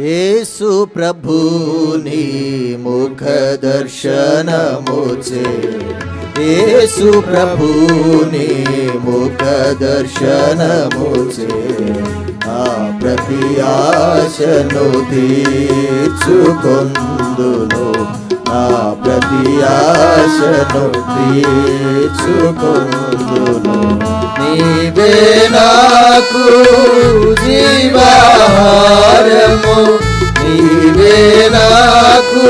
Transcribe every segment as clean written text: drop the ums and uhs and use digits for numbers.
యేసు ప్రభుని ముఖ దర్శనముచే, యేసు ప్రభుని ముఖ దర్శనముచే ఆ ప్రతి ఆశను తీర్చుకొందును, ఆ ప్రతి ఆశను తీర్చుకొందును. నీవే నాకు జీవాహారము, నీవే నాకు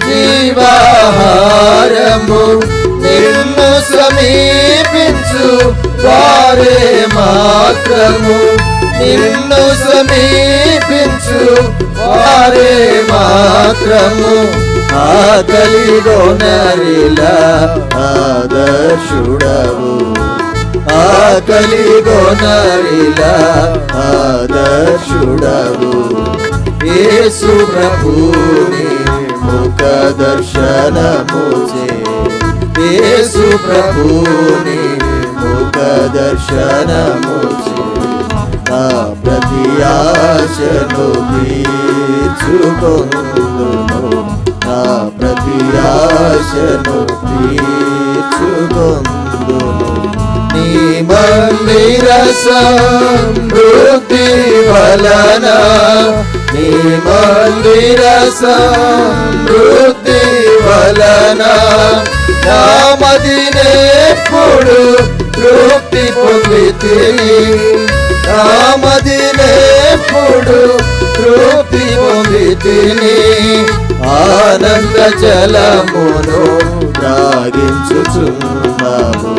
జీవాహారము. నిన్ను సమీపించు వారే మాత్రము, నిన్ను సమీపించు వారే మాత్రము ఆకలిగొనరిలా ఆదర్శుడవు, ఆకలిగొనరిలా ఆదర్శుడవు. యేసు ప్రభుని ముఖ దర్శనముచే, యేసు ప్రభుని ముఖ దర్శనముచే ఆ ప్రతి ఆశను తీర్చుకొందును, ఆ ప్రతి ఆశను తీర్చుకొందును. నీ మందిర సమృద్ధి వలన, నీ మందిర సమృద్ధి వలన నా మదినెప్పుడు తృప్తి పొందితిని, నా మదినెప్పుడు తృప్తి పొందితిని. ఆనంద జలమును త్రాగించుచున్నాము,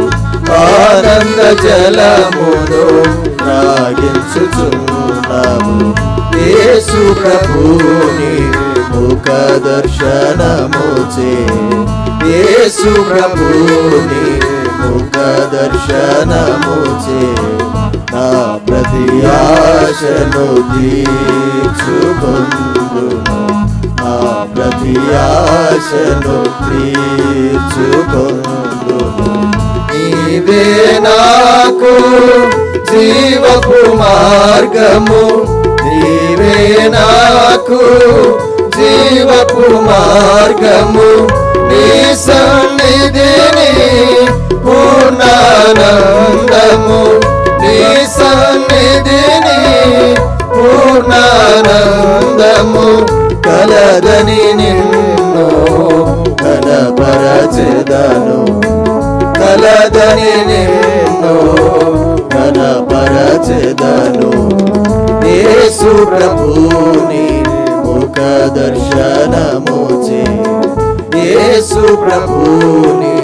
ఆనంద జలమును త్రాగించుచున్నాము. యేసు ప్రభుని ముఖ దర్శనముచే, యేసు ప్రభుని ముఖ దర్శనముచే నా ప్రతి ఆశను తీర్చుకొందును, నా ప్రతి ఆశను తీర్చుకొందును. నీవే నాకు జీవపు మార్గము, నీవే నాకు జీవపు మార్గము. నీ సన్నిధిని పూర్ణానందము, నీ సన్నిధిని పూర్ణానందము కలదని నిన్ను కనపరచెదను, కలదని నిన్ను కనపరచెదను. యేసు ప్రభుని ముఖ దర్శనముచే, యేసు ప్రభుని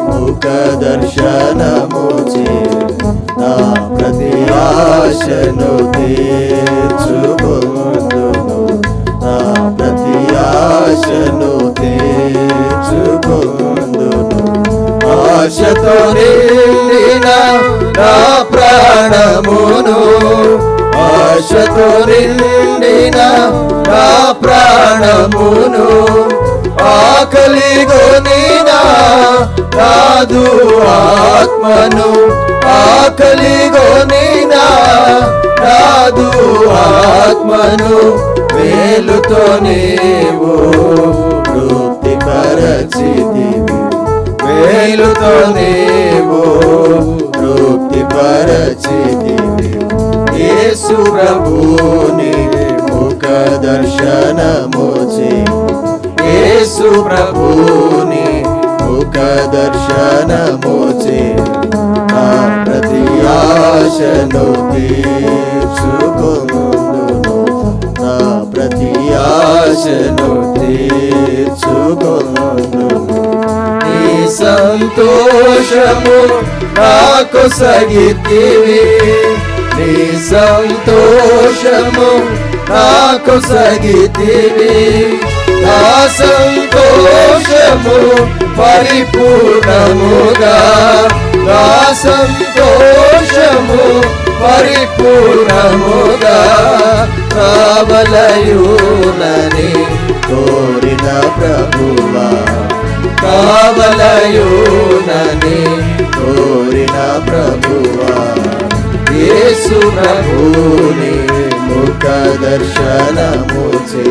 ముఖ దర్శనముచే నా ప్రతి ఆశను తీర్చుకొందును, నా ప్రతి ఆశను తీర్చుకొందును. ఆశతో నిండిన నా ప్రాణమును, ఆశతో నిండిన నా ప్రాణమును ఆకలిగొనిన నాదు ఆత్మను, ఆకలిగొనిన నాదు ఆత్మను మేలుతో నీవు తృప్తి పరచితివి, మేలుతో నీవు తృప్తి పరచితివి. యేసు ప్రభుని ముఖ దర్శనముచే, యేసు ప్రభుని ముఖ దర్శనముచే నా ప్రతి ఆశను తీర్చుకొందును, నా ప్రతి ఆశను తీర్చుకొందును. నీ సంతోషము నాకు సగితివి, నీ సంతోషము నాకు సగితివి. నా సంతోషము పరిపూర్ణముగా, నా సంతోషము పరిపూర్ణముగా కావలయునని కోరిన ప్రభువా, కావలయునని కోరిన ప్రభువా. యేసు ప్రభుని ముఖ దర్శనముచే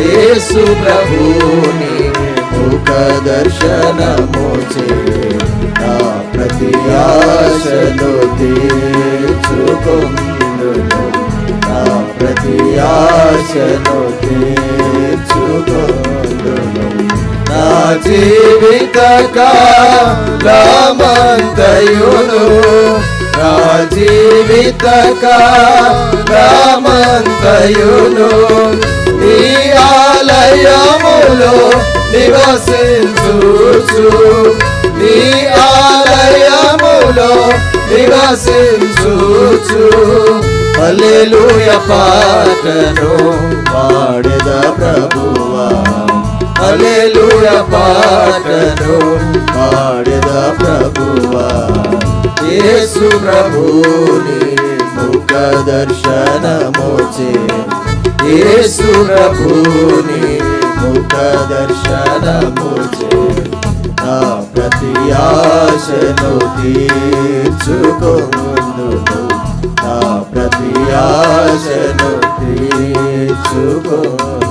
యేసు ప్రభుని ముఖ దర్శనముచే నా ప్రతి ఆశను తీర్చుకొందును నా ప్రతి ఆశను తీర్చుకొందును నా జీవిత కాలమంతయును నా జీవిత కాలమంతయును నీ ఆలయములో నివసించుచు నీ ఆలయములో నివసించుచు హల్లెలూయా పాటను పాడెద ప్రభువా హల్లెలూయా పాటను పాడెద ప్రభువా యేసు ప్రభుని ముఖ దర్శనముచే యేసు ప్రభుని ముఖ దర్శనముచే నా ప్రతి ఆశను తీర్చుకొందును నా ప్రతి ఆశను తీర్చుకొందును